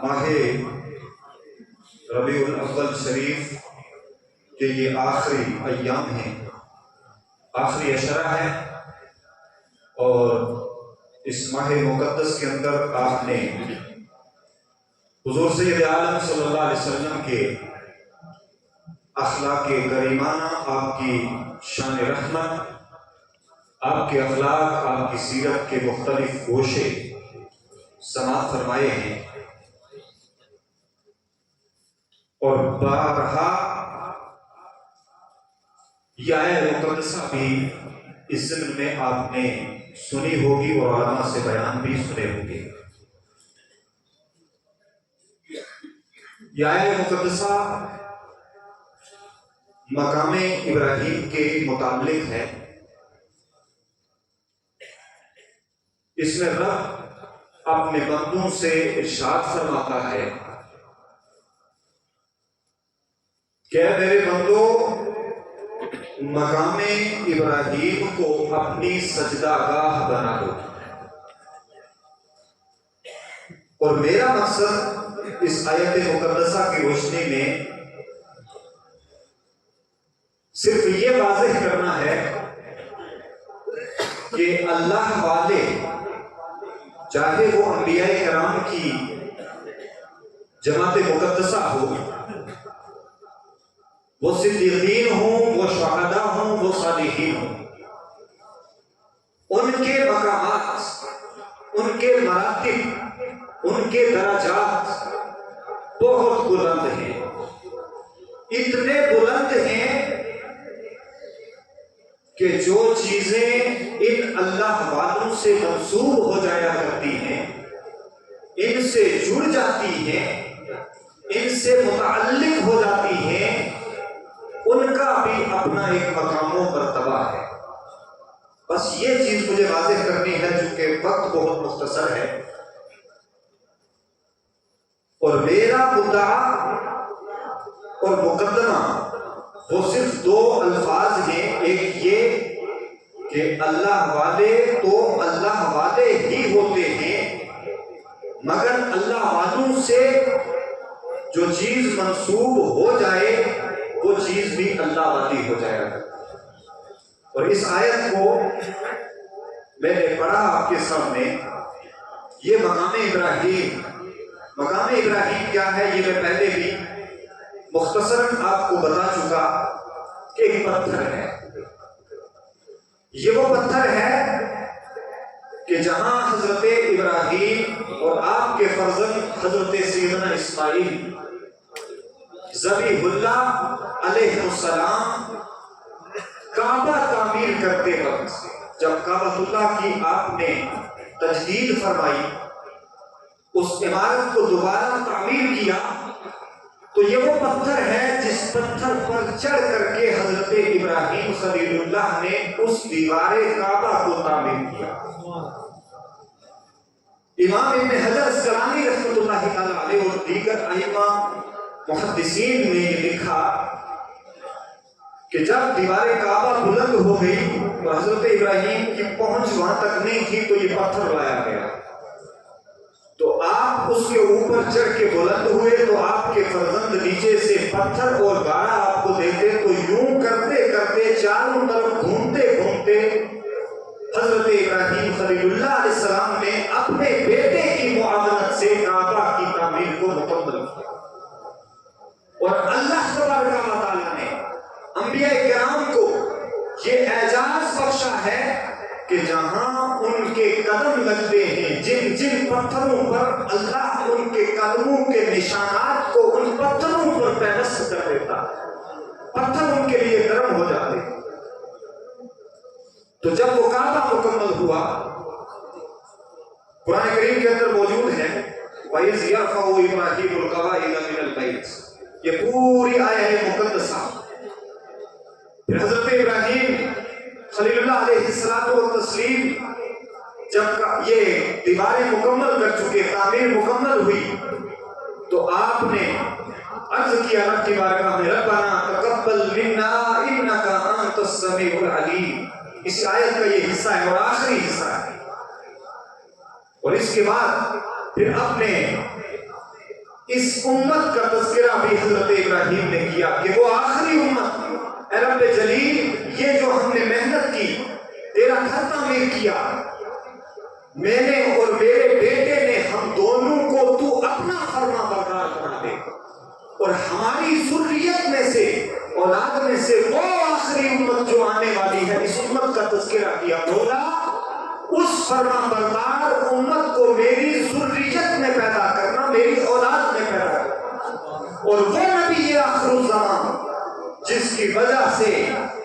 ماہ ربیع الاول شریف کے یہ آخری ایام ہیں، آخری عشرہ ہے، اور اس ماہ مقدس کے اندر آپ نے حضور سید عالم صلی اللہ علیہ وسلم کے اخلاق کریمانہ، آپ کی شان رحمت، آپ کے اخلاق، آپ کی سیرت کے مختلف گوشے سماعت فرمائے ہیں، اور بارہا یہ آیت مقدسہ بھی اس ضمن میں آپ نے سنی ہوگی اور علماء سے بیان بھی سنے ہوں گے۔ یہ آیت مقدسہ مقام ابراہیم کے متعلق ہے۔ اس میں رب اپنے بندوں سے ارشاد فرماتا ہے کہ اے میرے بندو، مقام ابراہیم کو اپنی سجدہ گاہ بنا دو، اور میرا مقصد اس آیت مقدسہ کی روشنی میں صرف یہ واضح کرنا ہے کہ اللہ والے، چاہے وہ انبیاء کرام کی جماعت مقدسہ ہو، وہ صدیقین ہوں، وہ شہداء ہوں، وہ صالحین ہوں، ان کے مقامات، ان کے مراتب، ان کے درجات بہت بلند ہیں، اتنے بلند ہیں کہ جو چیزیں ان اللہ والوں سے منسوب ہو جایا کرتی ہیں، ان سے جڑ جاتی ہیں، ان سے متعلق ہو جاتی ہیں، ان کا بھی اپنا ایک مقام و مرتبہ ہے۔ بس یہ چیز مجھے واضح کرنی ہے چونکہ وقت بہت مختصر ہے، اور میرا مدعا اور مقدمہ وہ صرف دو الفاظ ہیں، ایک یہ کہ اللہ والے تو اللہ والے ہی ہوتے ہیں، مگر اللہ والوں سے جو چیز منسوب ہو جائے وہ چیز بھی اللہ والی ہو جائے گا۔ اور اس آیت کو میں نے پڑھا آپ کے سامنے، یہ مقام ابراہیم، مقام ابراہیم کیا ہے یہ میں پہلے بھی مختصراً آپ کو بتا چکا کہ ایک پتھر ہے۔ یہ وہ پتھر ہے کہ جہاں حضرت ابراہیم اور آپ کے فرزند حضرت سیدنا اسماعیل ذبیح اللہ علیہ السلام کعبہ تعمیر کرتے وقت، جب کعبۃ اللہ کی آپ نے تجدید فرمائی، اس عمارت کو دوبارہ تعمیر کیا، تو یہ وہ پتھر ہے جس پتھر پر چڑھ کر کے حضرت ابراہیم خلیل اللہ نے اس دیوار کعبہ کو تعمیر کیا۔ امام ابن حجر اسقلانی رحمۃ اللہ تعالی علیہ اور دیگر ائمہ محدثین نے یہ لکھا کہ جب دیوار کعبہ بلند ہو گئی اور حضرت ابراہیم کی پہنچ وہاں تک نہیں تھی تو یہ پتھر لایا گیا، تو آپ اس کے اوپر چڑھ کے بلند ہوئے تو آپ کے فرزند نیچے سے پتھر اور گاڑا آپ کو دیتے، تو یوں کرتے کرتے چاروں طرف گھومتے گھومتے حضرت ابراہیم خلیل اللہ علیہ السلام نے اپنے بیٹے کی معاونت سے کعبہ کی تعمیر کو مکمل کیا۔ اور اللہ تبارک و تعالیٰ نے انبیاء کرام کو یہ اعزاز بخشا ہے کہ جہاں ان کے قدم لگتے ہیں، جن جن پتھروں پر اللہ ان کے قدموں کے نشانات کو ان پتھروں پر پیوست کر دیتا، پتھر ان کے لیے گرم ہو جاتے۔ تو جب وہ کعبہ مکمل ہوا، قرآن کریم کے اندر موجود ہے وَإِذْ يَرْفَعُ إِبْرَاهِيمُ الْقَوَاعِدَ مِنَ الْبَيْتِ، یہ پوری آیت مقدسہ پھر حضرت ابراہیم خلیل اللہ علیہ الصلوۃ والتسلیم جب یہ دیواریں مکمل کر چکے، تعمیر مکمل ہوئی، تو آپ نے عرض کیا رب کی بارگاہ میں ربنا تقبل منا انک انت السمیع العلیم۔ اس آیت کا یہ حصہ ہے اور آخری حصہ ہے، اور اس کے بعد پھر اپنے اس امت کا تذکرہ بھی حضرت ابراہیم نے کیا کہ وہ آخری امت، اے رب جلیل یہ جو ہم نے محنت کی، تیرا گھر تعمیر کیا، میں نے اور میرے بیٹے نے، ہم دونوں کو تو اپنا فرما بردار بنا دے، اور ہماری ذریت میں سے، اولاد میں سے وہ آخری امت جو آنے والی ہے، اس امت کا تذکرہ کیا۔ مولا اس فرما بردار امت کو میری ذریت میں پیدا کرنا، میری اولاد میں پیدا کرنا، اور وہ نبی یہ آخر الزمان جس کی وجہ سے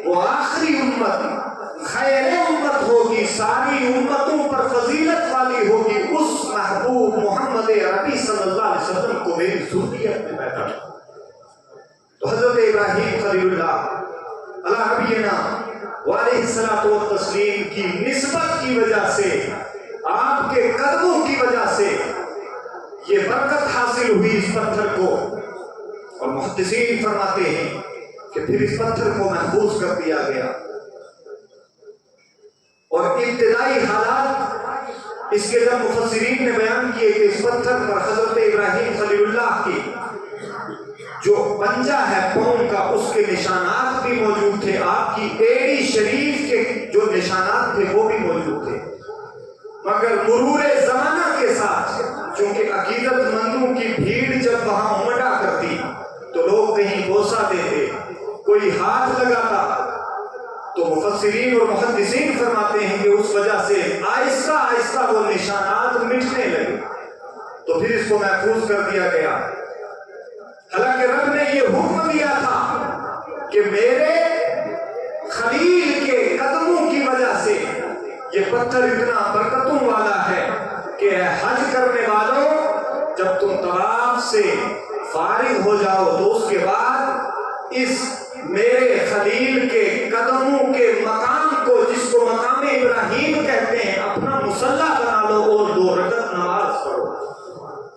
وہ آخری امت خیر امت ہوگی، ساری امتوں پر فضیلت والی ہوگی، اس محبوب محمد عربی صلی اللہ علیہ وسلم کو میری ذریت میں پیدا کرنا۔ تو حضرت ابراہیم خلیل اللہ علیہ نبینا وعلیہ الصلوۃ والتسلیم کی نسبت کی وجہ سے، آپ کے قدموں کی وجہ سے یہ برکت حاصل ہوئی اس پتھر کو، اور محدثین فرماتے ہیں کہ پھر اس پتھر کو محفوظ کر دیا گیا، اور ابتدائی حالات اس کے جب مفسرین نے بیان کیے کہ اس پتھر پر حضرت ابراہیم خلیل اللہ کی جو پنجہ ہے پاؤں کا، اس کے نشانات بھی موجود تھے، آپ کی ایڑی شریف کے جو نشانات تھے وہ بھی موجود تھے، مگر مرور زمانہ کے ساتھ چونکہ عقیدت مندوں کی بھیڑ جب وہاں امڑا کرتی تو لوگ کہیں بوسہ دیتے، کوئی ہاتھ لگاتا، تو مفسرین اور محدثین فرماتے ہیں کہ اس وجہ سے آہستہ آہستہ وہ نشانات مٹنے لگے، تو پھر اس کو محفوظ کر دیا گیا۔ حالانکہ رب نے یہ حکم دیا تھا کہ میرے خلیل کے قدموں کی وجہ سے یہ پتھر اتنا برکتوں والا ہے کہ حج کرنے والوں جب تم طواف سے فارغ ہو جاؤ تو اس کے بعد اس میرے خلیل کے قدموں کے مقام کو، جس کو مقام ابراہیم کہتے ہیں، اپنا مصلی بنا لو اور 2 رکعت نماز پڑھو۔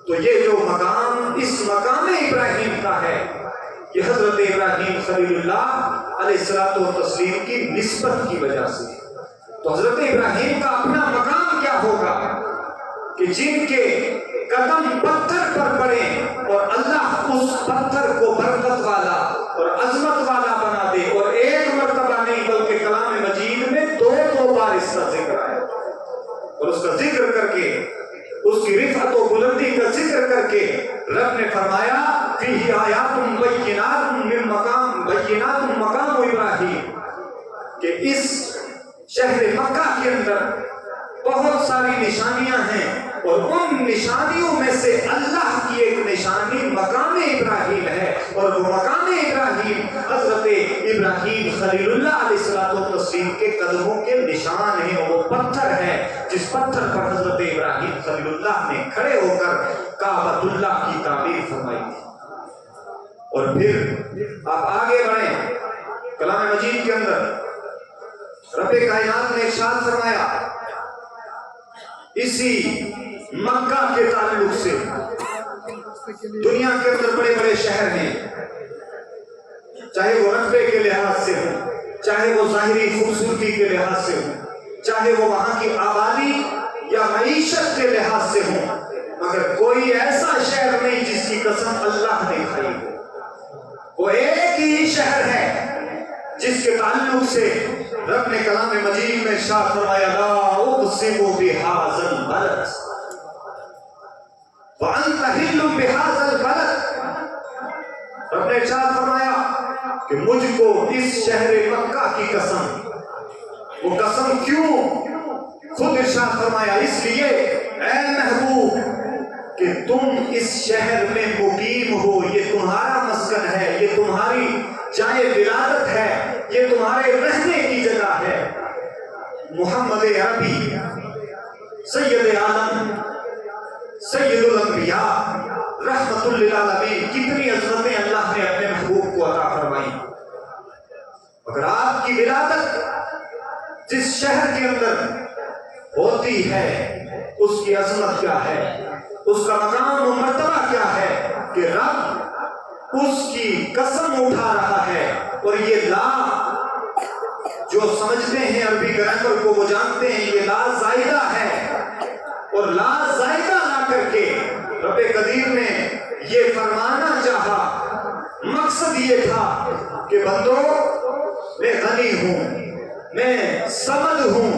تو یہ جو مقام اس مقام ابراہیم کا ہے، یہ حضرت ابراہیم خلیل اللہ علیہ الصلوۃ والتسلیم کی نسبت کی وجہ سے۔ تو حضرت ابراہیم کا اپنا مقام کیا ہوگا کہ جن کے قدم پتھر پر پڑے اور اللہ اس پتھر کو برکت والا اور عظمت والا بنا دے، اور ایک مرتبہ نہیں بلکہ کلام مجید میں 2 بار اس کا ذکر آیا، اور اس کا ذکر کر کے اس کی رفعت و بلندی کا ذکر کر کے رب نے فرمایا فیہ آیات بینات من مقام ابراہیم، کہ اس شہر مکہ کے اندر بہت ساری نشانیاں ہیں، اور ان نشانیوں میں سے اللہ کی ایک نشانی مقام ابراہیم ہے، اور وہ مقام ابراہیم حضرت ابراہیم خلیل اللہ علیہ الصلوۃ والتسلیم کے قدموں کے نشان ہیں، وہ پتھر ہے جس پتھر پر حضرت ابراہیم خلیل اللہ نے کھڑے ہو کر کعبۃ اللہ کی تعمیر فرمائی تھی۔ اور پھر آپ آگے بڑھیں، کلام مجید کے اندر رب کائنات نے ارشاد فرمایا اسی مکہ کے تعلق سے، دنیا کے اندر بڑے بڑے شہر ہیں، چاہے وہ رقبے کے لحاظ سے ہوں، چاہے وہ ظاہری خوبصورتی کے لحاظ سے ہوں، چاہے وہ وہاں کی آبادی یا معیشت کے لحاظ سے ہوں، مگر کوئی ایسا شہر نہیں جس کی قسم اللہ نے کھائی ہو۔ وہ ایک ہی شہر ہے جس کے تعلق سے رب نے کلام مجید میں ارشاد فرمایا لا اقسم بهذا البلد وانت حل بهذا البلد، رب نے ارشاد فرمایا کہ مجھ کو اس شہر مکہ کی قسم، وہ قسم کیوں؟ خود ارشاد فرمایا اس لیے اے محبوب کہ تم اس شہر میں مقیم ہو، یہ تمہارا مسکن ہے، یہ تمہاری جائے ولادت ہے، یہ تمہارے رہنے کی جگہ ہے۔ محمد عربی سید عالم سید الانبیاء رحمت للعالمین، کتنی عظمتیں اللہ نے اپنے محبوب کو عطا فرمائی، مگر آپ کی ولادت جس شہر کے اندر ہوتی ہے اس کی عظمت کیا ہے، اس کا مقام و مرتبہ کیا ہے کہ رب اس کی قسم اٹھا رہا ہے، اور یہ لا جو سمجھتے ہیں عربی گرامر کو وہ جانتے ہیں یہ لا زائدہ ہے، اور لا زائدہ لا کر کے رب قدیر نے یہ بندو میں غنی ہوں، میں صمد ہوں،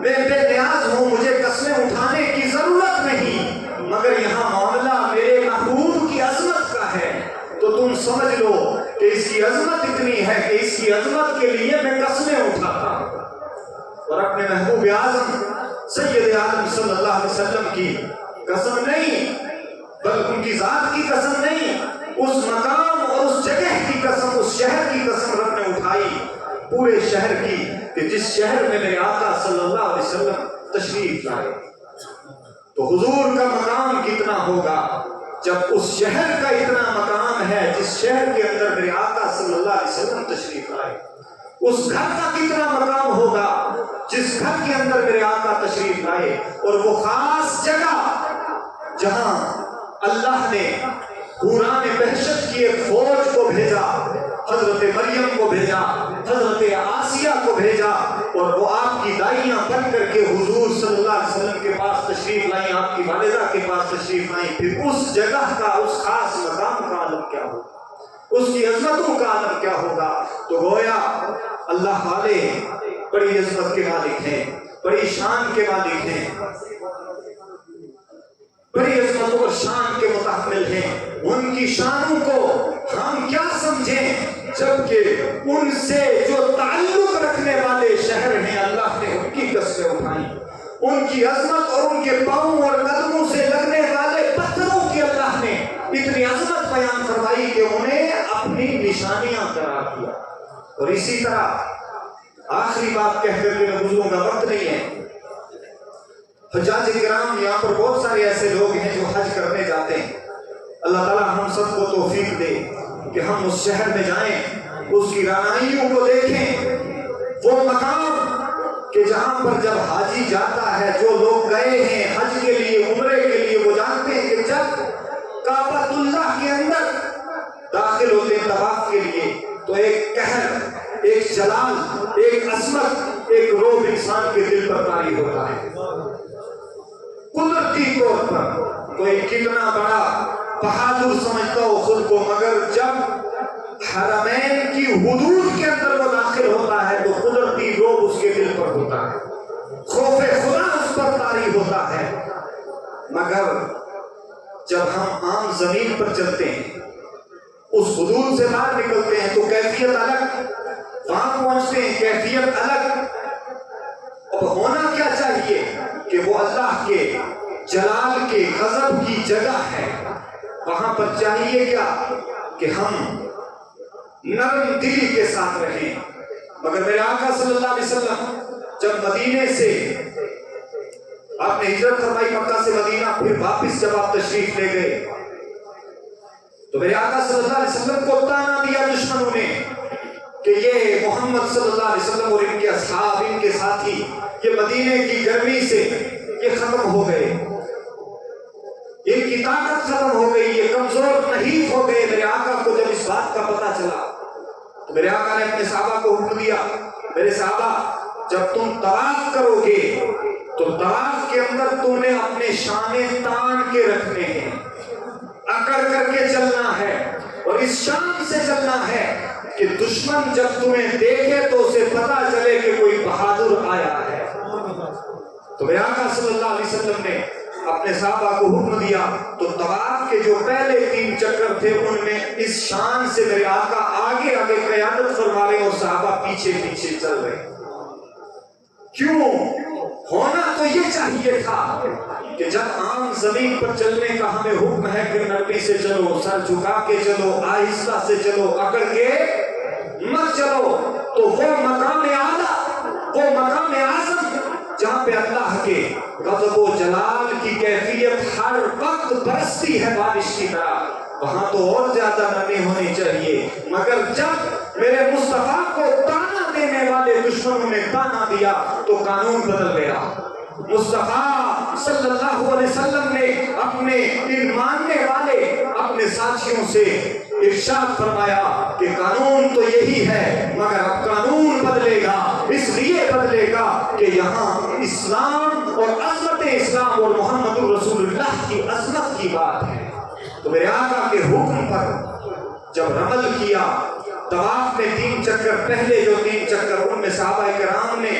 میں بے نیاز ہوں، مجھے قسمیں اٹھانے کی ضرورت نہیں، مگر یہاں معاملہ میرے محبوب کی عظمت کا ہے، تو تم سمجھ لو کہ اس کی عظمت اتنی ہے کہ اس کی عظمت کے لیے میں قسمیں اٹھاتا ہوں۔ اور اپنے محبوب اعظم سید عالم صلی اللہ علیہ وسلم کی قسم نہیں، بلکہ ان کی ذات کی قسم نہیں، اس مقام اور اس جگہ کی قسم، اس شہر کی قسم رب نے اٹھائی، پورے شہر کی، کہ جس شہر میں میرے آقا صلی اللہ علیہ وسلم تشریف لائے۔ تو حضور کا مقام کتنا ہوگا جب اس شہر کا اتنا مقام ہے جس شہر کے اندر میرے آقا صلی اللہ علیہ وسلم تشریف لائے، اس گھر کا کتنا مقام ہوگا جس گھر کے اندر میرے آقا تشریف لائے، اور وہ خاص جگہ جہاں اللہ نے حوران بہشت کی ایک فوج کو بھیجا، حضرت مریم کو بھیجا، حضرت آسیہ کو بھیجا، اور وہ آپ کی دائیاں بن کر کے حضور صلی اللہ علیہ وسلم کے پاس تشریف لائیں، آپ کی والدہ کے پاس تشریف لائیں۔ پھر اس جگہ کا، اس خاص مقام کا عالم کیا ہوگا، اس کی عظمتوں کا عالم کیا ہوگا؟ تو گویا اللہ والے بڑی عظمت کے مالک ہیں، بڑی شان کے مالک ہیں، بڑی عظمت اور شان کے متحمل ہیں۔ ان کی شانوں کو ہم کیا سمجھیں جبکہ ان سے جو تعلق رکھنے والے شہر ہیں اللہ نے ان کی قسمیں اٹھائیں، ان کی عظمت اور ان کے پاؤں اور قدموں سے لگنے والے پتھروں کی اللہ نے اتنی عظمت بیان فرمائی کہ انہیں اپنی نشانیاں قرار دیا۔ اور اسی طرح آخری بات کہہ کر کے میں گزروں گا، وقت نہیں ہے، حجاج کرام یہاں پر بہت سارے ایسے لوگ ہیں جو حج کرنے جاتے ہیں، اللہ تعالیٰ ہم سب کو توفیق دے کہ ہم اس شہر میں جائیں، اس کی رانائیوں کو دیکھیں، وہ مقام کہ جہاں پر جب حاجی جاتا ہے، جو لوگ گئے ہیں حج کے لیے، عمرے کے لیے، وہ جانتے ہیں کہ جب کعبۃ اللہ کے اندر داخل ہوتے ہیں طواف کے لیے تو ایک قہر، ایک جلال، ایک عظمت، ایک روب انسان کے دل پر طاری ہوتا ہے۔ قدرتی طور پر کوئی کتنا بڑا بہادر سمجھتا ہو خود کو، مگر جب حرمین کی حدود کے اندر وہ داخل ہوتا ہے تو قدرتی روب اس کے دل پر ہوتا ہے، خوف خدا اس پر طاری ہوتا ہے۔ مگر جب ہم عام زمین پر چلتے ہیں، اس حدود سے باہر نکلتے ہیں تو کیفیت الگ، وہاں پہنچتے ہیں کیفیت الگ۔ اب ہونا کیا چاہیے کہ وہ اللہ کے جلال کے غضب کی جگہ ہے، وہاں پر چاہیے کیا کہ ہم نرم دلی کے ساتھ رہیں۔ مگر میرے آقا صلی اللہ علیہ وسلم جب مدینے سے آپ نے ہجرت فرمائی مکہ سے مدینہ، پھر واپس جب آپ تشریف لے گئے تو میرے آقا صلی اللہ علیہ وسلم کو تانا دیا دشمنوں نے کہ یہ محمد صلی اللہ علیہ وسلم اور ان کے اصحاب، ان کے ساتھی، یہ مدینے کی گرمی سے یہ ختم ہو گئے، ان کی طاقت ختم ہو گئی، یہ کمزور نہیں ہو گئے۔ میرے آقا کو جب اس بات کا پتہ چلا تو میرے آقا نے اپنے صحابہ کو حکم دیا، میرے صحابہ جب تم طواف کرو گے تو طواف کے اندر تم نے اپنے شانے تان کے رکھنے ہیں، اکڑ کر کے چلنا ہے، اور اس شان سے چلنا ہے کہ دشمن جب تمہیں دیکھے تو اسے پتہ چلے کہ کوئی بہادر آیا ہے۔ تو میرے آقا صلی اللہ علیہ وسلم نے اپنے صحابہ کو حکم دیا، تو طواف کے جو پہلے 3 چکر تھے ان میں اس شان سے میرے آقا آگے آگے قیادت فرما رہے اور صحابہ پیچھے پیچھے چل رہے۔ کیوں؟ ہونا تو یہ چاہیے تھا کہ جب عام زمین پر چلنے کا ہمیں حکم ہے کہ نرمی سے چلو، سر جھکا کے چلو، آہستہ سے چلو، اکڑ کے مت چلو، تو وہ مقام اعلیٰ، وہ مقام اعظم جہاں پہ اللہ کے غضب و جلال کی کیفیت ہر وقت برستی ہے بارش کی طرح، وہاں تو اور زیادہ نرمی ہونی چاہیے۔ مگر جب میرے مصطفیٰ کو تانا دینے والے دشمنوں نے تانا دیا تو قانون بدل گیا۔ مصطفیٰ صلی اللہ علیہ وسلم نے اپنے ان ماننے والے اپنے ساتھیوں سے ارشاد فرمایا کہ قانون تو یہی ہے، مگر اب قانون بدلے گا، اس لیے بدلے گا کہ یہاں اسلام اور عظمت اسلام اور محمد رسول اللہ کی عظمت کی بات ہے۔ تو میرے آقا کے حکم پر جب رمل کیا طواف میں 3 چکر، پہلے جو 3 چکر ان میں صحابہ کرام نے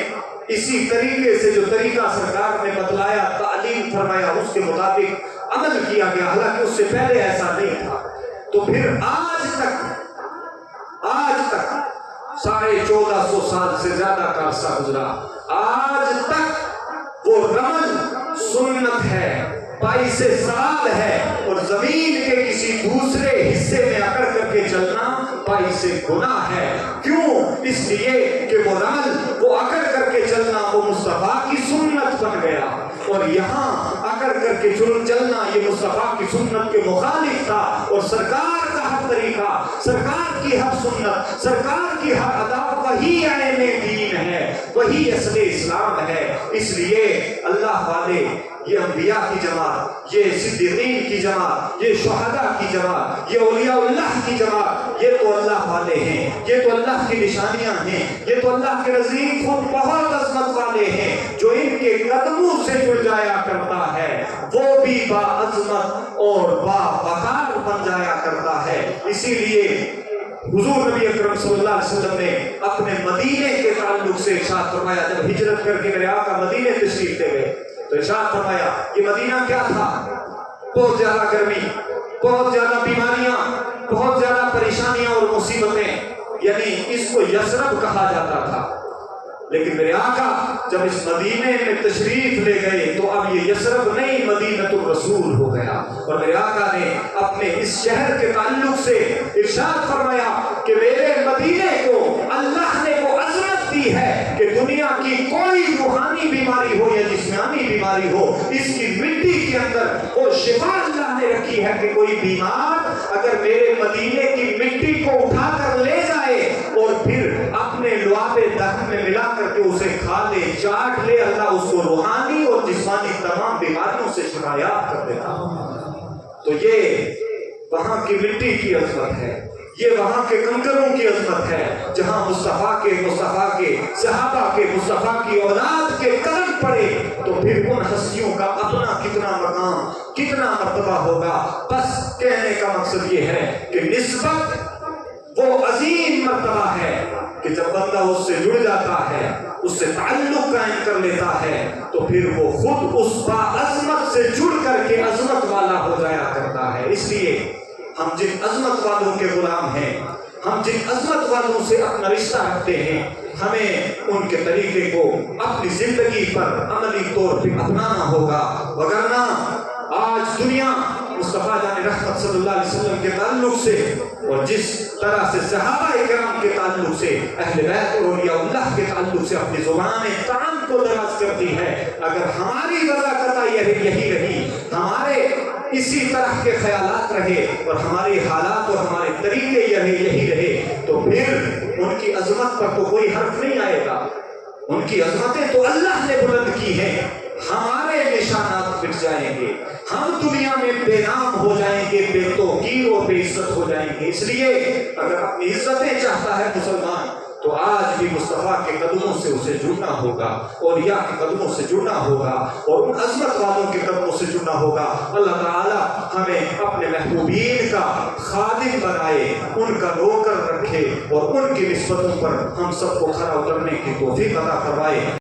اسی طریقے سے جو طریقہ سرکار نے بتلایا، تعلیم فرمایا، اس کے مطابق عمل کیا گیا، حالانکہ اس سے پہلے ایسا نہیں تھا۔ تو پھر آج تک 1450 سال سے زیادہ کا عرصہ گزرا، آج تک وہ رمل سنت ہے، باعث سوال ہے، اور زمین کے کسی دوسرے حصے میں اکڑ کر کے چلنا باعث گناہ ہے۔ کیوں؟ اس لیے کہ وہ رمل، وہ اکڑ کر کے چلنا وہ مصطفیٰ کی سنت بن گیا، اور یہاں اکڑ کر کے چلنا یہ مصطفیٰ کی سنت کے مخالف تھا، اور سرکار کا ہر طریقہ، سرکار کی ہر سنت، سرکار کی ہر ادا وہی عین دین ہے، وہی اصل اسلام ہے۔ اس لیے اللہ والے، یہ انبیاء کی جماعت، یہ صدیقین کی جماعت، یہ شہداء کی جماعت، یہ اولیاء اللہ کی جماعت، یہ تو اللہ والے ہیں، یہ تو اللہ کی نشانیاں ہیں، یہ تو اللہ کے نزدیک خود بہت عظمت والے ہیں۔ جو ان کے قدموں سے جڑ جایا کرتا ہے وہ بھی با عظمت اور با وقار بن جایا کرتا ہے۔ اسی لیے حضور نبی اکرم صلی اللہ علیہ وسلم نے اپنے مدینے کے تعلق سے ارشاد فرمایا، جب ہجرت کر کے میرے آقا مدینے تشریف لے گئے تو ارشاد فرمایا کہ مدینہ کیا تھا؟ بہت زیادہ گرمی، بہت زیادہ بیماریاں، بہت زیادہ پریشانیاں اور مصیبتیں، یعنی اس کو یثرب کہا جاتا تھا۔ لیکن میرے آقا جب اس مدینے میں تشریف لے گئے تو اب یہ یثرب نہیں، مدینۃ الرسول ہو گیا۔ اور میرے آقا نے اپنے اس شہر کے تعلق سے ارشاد فرمایا کہ میرے مدینے کو اللہ نے وہ عظمت دی ہے کہ دنیا کی کوئی روحانی بیماری ہو یا جسمانی بیماری ہو، اس کی مٹی کے اندر وہ شفا اللہ نے رکھی ہے کہ کوئی بیمار اگر میرے مدینے کی مٹی کو اٹھا کر لے جائے اور پھر اپنے لعاب دہن میں ملا کر کے اسے کھا لے، چاٹ لے، اللہ اس کو روحانی اور جسمانی تمام بیماریوں سے شفا یاب کر دیتا۔ تو یہ وہاں کی مٹی کی عظمت ہے، یہ وہاں کے کنکروں کی عظمت ہے، جہاں مصطفیٰ کے صحابہ کے مصطفیٰ کی اولاد کے قدم پڑے تو پھر ان ہستیوں کا اپنا کتنا مقام، کتنا مرتبہ ہوگا۔ بس کہنے کا مقصد یہ ہے کہ نسبت وہ عظیم مرتبہ ہے کہ جب بندہ اس سے جڑ جاتا ہے، اس سے تعلق قائم کر لیتا ہے تو پھر وہ خود اس با عظمت سے جڑ کر کے عظمت والا ہو جایا کرتا ہے۔ اس لیے ہم جن عظمت والوں کے غلام ہیں، ہم جن عظمت والوں سے اپنا رشتہ رکھتے ہیں، ہمیں ان کے طریقے کو اپنی زندگی پر عملی طور پہ اپنانا ہوگا، وگرنہ آج دنیا مصطفیٰ جان رحمت صلی اللہ علیہ وسلم کے تعلق سے اور جس طرح سے صحابہ کرام کے تعلق سے، اہل بیت اور اولیاء اللہ کے تعلق سے اپنی زبان طعن کو دراز کرتی ہے، اگر ہماری وضاقتہ یہی رہی، ہمارے اسی طرح کے خیالات رہے اور ہمارے حالات اور ہمارے طریقے یہی رہے تو پھر ان کی عظمت پر تو کوئی حرف نہیں آئے گا۔ ان کی عظمتیں تو اللہ نے بلند کی ہیں، ہمارے نشانات مٹ جائیں گے، ہم دنیا میں بے نام ہو جائیں گے، بے توقیر اور بے عزت ہو جائیں گے۔ اس لیے اگر اپنی عزتیں چاہتا ہے مسلمان تو آج بھی مصطفیٰ کے قدموں سے اسے جڑنا ہوگا، اولیاء کے قدموں سے جڑنا ہوگا، اور ان عظمت والوں کے قدموں سے جڑنا ہوگا۔ اللہ تعالی ہمیں اپنے محبوبین کا خادم بنائے، ان کا نوکر رکھے، اور ان کی نسبتوں پر ہم سب کو کھرا اترنے کی توفیق عطا فرمائے۔